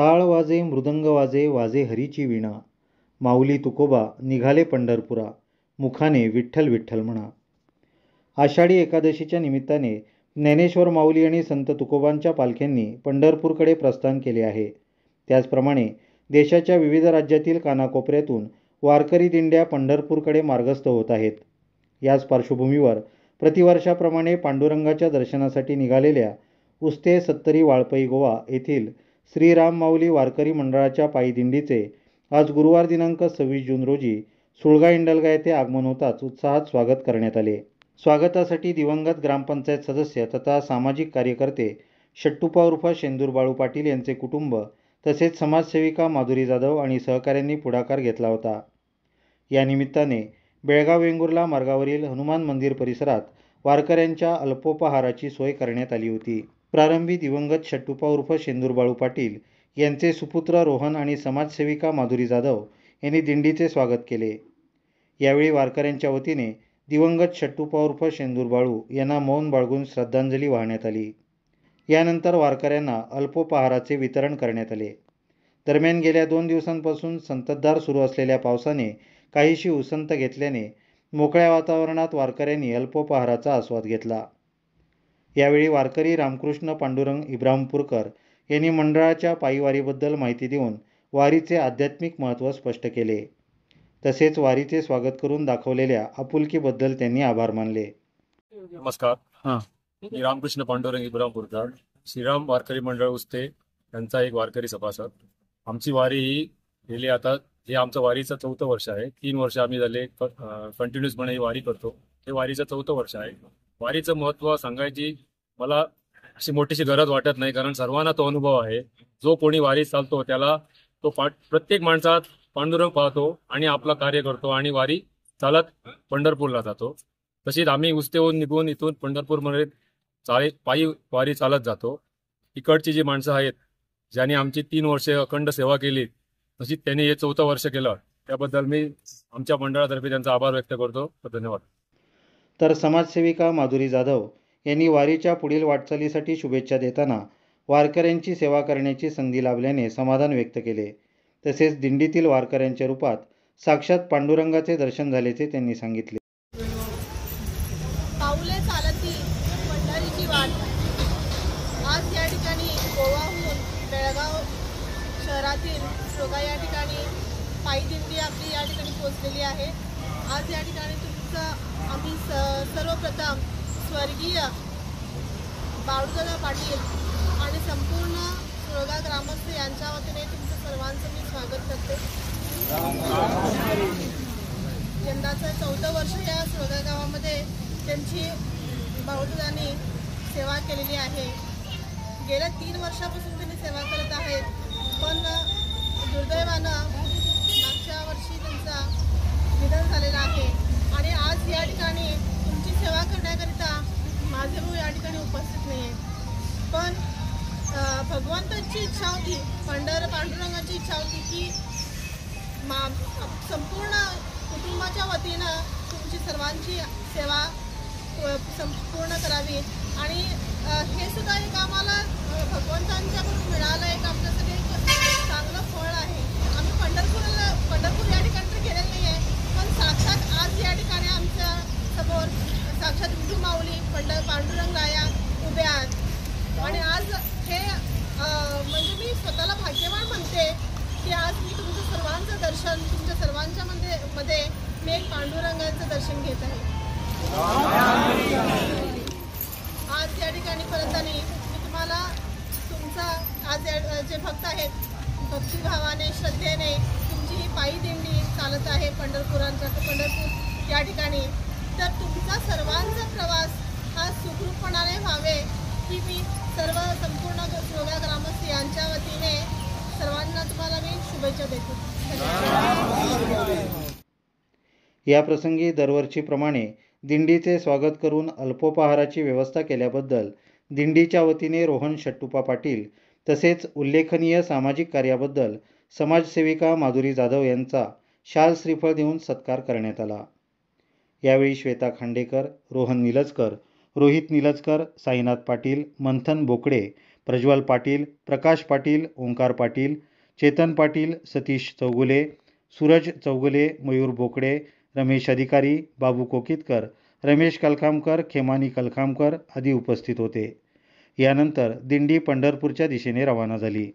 टाळ वाजे मृदंग वाजे वाजे हरीची वीणा, माऊली तुकोबा निघाले पंढरपुरा, मुखाने विठ्ठल विठ्ठल म्हणा. आषाढी एकादशीच्या निमित्ताने ज्ञानेश्वर माऊली आणि संत तुकोबांच्या पालख्यांनी पंढरपूरकडे प्रस्थान केले आहे. त्याचप्रमाणे देशाच्या विविध राज्यातील कानाकोपऱ्यातून वारकरी दिंड्या पंढरपूरकडे मार्गस्थ होत आहेत. याच पार्श्वभूमीवर प्रतिवर्षाप्रमाणे पांडुरंगाच्या दर्शनासाठी निघालेल्या उस्ते सत्तरी वाळपई गोवा येथील श्रीराम माऊली वारकरी मंडळाच्या पायी दिंडीचे आज गुरुवार दिनांक 26 जून रोजी सुळगा इंडलगा येथे आगमन होताच उत्साहात स्वागत करण्यात आले. स्वागतासाठी दिवंगत ग्रामपंचायत सदस्य तथा सामाजिक कार्यकर्ते शट्टुपा उर्फ शेंदूर बाळू पाटील यांचे कुटुंब तसेच समाजसेविका माधुरी जाधव आणि सहकाऱ्यांनी पुढाकार घेतला होता. या निमित्ताने बेळगाव वेंगुर्ला मार्गावरील हनुमान मंदिर परिसरात वारकऱ्यांच्या अल्पोपहाराची सोय करण्यात आली होती. प्रारंभी दिवंगत शट्टुपा उर्फ शेंदूर बाळू पाटील यांचे सुपुत्र रोहन आणि समाजसेविका माधुरी जाधव यांनी दिंडीचे स्वागत केले. यावेळी वारकऱ्यांच्या वतीने दिवंगत शट्टुपा उर्फ शेंदूर बाळू यांना मौन बाळगून श्रद्धांजली वाहण्यात आली. यानंतर वारकऱ्यांना अल्पोपहाराचे वितरण करण्यात आले. दरम्यान गेल्या 2 दिवसांपासून संततधार सुरू असलेल्या पावसाने काहीशी उसंत घेतल्याने मोकळ्या वातावरणात वारकऱ्यांनी अल्पोपहाराचा आस्वाद घेतला. यावेळी वारकरी रामकृष्ण पांडुरंग इब्राहिमपूरकर यांनी मंडळाच्या पायीवारीबद्दल माहिती देऊन वारीचे आध्यात्मिक महत्त्व स्पष्ट केले. तसेच वारीचे स्वागत करून दाखवलेल्या आपुलकीबद्दल त्यांनी आभार मानले. नमस्कार. मी रामकृष्ण पांडुरंग इब्राहिमपूरकर, श्रीराम वारकरी मंडळ उस्ते यांचा एक वारकरी सभासद. आमची वारी ही गेली आता हे आमचं वारीचं 4थं वर्ष आहे. 3 वर्ष आम्ही झाले कंटिन्युअसपणे ही वारी करतो. हे वारीचं 4थं वर्ष आहे. वारीचं महत्त्व सांगायची मला अशी मोठीशी गरज वाटत नाही, कारण सर्वांना तो अनुभव आहे. जो कोणी वारी चालतो त्याला तो प्रत्येक माणसात पांडुरंग पाहतो आणि आपलं कार्य करतो आणि वारी चालत पंढरपूरला जातो. तशीच आम्ही उस्तेहून निघून इथून पंढरपूरमध्ये पायी वारी चालत जातो. इकडची जी माणसं आहेत ज्यांनी आमची 3 वर्षे अखंड सेवा केली, तशीच त्यांनी हे 4थं वर्ष केलं. त्याबद्दल मी आमच्या मंडळातर्फे त्यांचा आभार व्यक्त करतो. धन्यवाद. तर समाजसेविका माधुरी जाधव यांनी वारीच्या पुढील वाटचालीसाठी शुभेच्छा देताना वारकऱ्यांची सेवा करण्याची संधी लाभल्याने समाधान व्यक्त केले. तसेच दिंडीतील वारकऱ्यांच्या रूपात साक्षात पांडुरंगाचे दर्शन झाल्याचे त्यांनी सांगितले. पाऊले चालती पंढरीची वाट. आज या ठिकाणी गोवाहून बेळगाव शहरातील सुळगा या ठिकाणी पायी दिंडी आपली या ठिकाणी पोहोचलेली आहे. आज या ठिकाणी तुमचं आम्ही सर्वप्रथम स्वर्गीय बाळूदादा पाटील आणि संपूर्ण सुळगा ग्रामस्थ यांच्या वतीने तुमचं सर्वांचं मी स्वागत करते. यंदाचं 4थं वर्ष या सुळगा गावामध्ये त्यांची बाळूदादांनी सेवा केलेली आहे. गेल्या 3 वर्षापासून त्यांनी सेवा करत आहेत, पण दुर्दैवानं मागच्या वर्षी त्यांचा निधन झालेला आहे आणि आज या ठिकाणी तुमची सेवा करण्याकरिता माझे भाऊ या ठिकाणी उपस्थित नाही आहे. पण भगवंताची इच्छा होती, पांडुरंगाची इच्छा होती की संपूर्ण कुटुंबाच्या वतीनं तुमची सर्वांची सेवा संपूर्ण करावी आणि हे सुद्धा एक आम्हाला भगवंतांच्याकडून मिळालं एक आमच्यासाठी एक चांगलं फळ आहे. आम्ही पंढरपूर या ठिकाणी तर गेलेलं नाही आहे, पण साक्षात आज या ठिकाणी आमच्या समोर साक्षात विठू माऊली पांडुरंग राया उभे आहेत आणि आज हे म्हणजे मी स्वतःला भाग्यवान म्हणते की आज मी तुमचं सर्वांचं दर्शन तुमच्या सर्वांच्या मध्ये मी एक पांडुरंगाचं दर्शन घेत आहे. आज या ठिकाणी परतानी मी तुम्हाला तुमचा आज जे भक्त आहेत भक्तिभावाने श्रद्धेने तुमची ही पायी दिंडी चालत आहे पंढरपूर या ठिकाणी. तर तुमचा सर्वांचा प्रवास हा सुखरूपपणाने व्हावे ही मी संपूर्ण सुळगा ग्रामस्थ यांच्या वतीने सर्वांना तुम्हाला मी शुभेच्छा देतो. या प्रसंगी दरवर्षीप्रमाणे दिंडीचे स्वागत करून अल्पोपहाराची व्यवस्था केल्याबद्दल दिंडीच्या वतीने रोहन शट्टुपा पाटील तसेच उल्लेखनीय सामाजिक कार्याबद्दल समाजसेविका माधुरी जाधव यांचा शाल श्रीफळ देऊन सत्कार करण्यात आला. यावेळी श्वेता खांडेकर, रोहन निलजकर, रोहित निलजकर, साईनाथ पाटील, मंथन बोकडे, प्रज्वल पाटील, प्रकाश पाटील, ओंकार पाटील, चेतन पाटील, सतीश चौगुले, सूरज चौगुले, मयूर बोकडे, रमेश अधिकारी, बाबू कोकितकर, रमेश कलखामकर, खेमानी कलखामकर आदी उपस्थित होते. यानंतर दिंडी पंढरपूरच्या दिशेने रवाना झाली.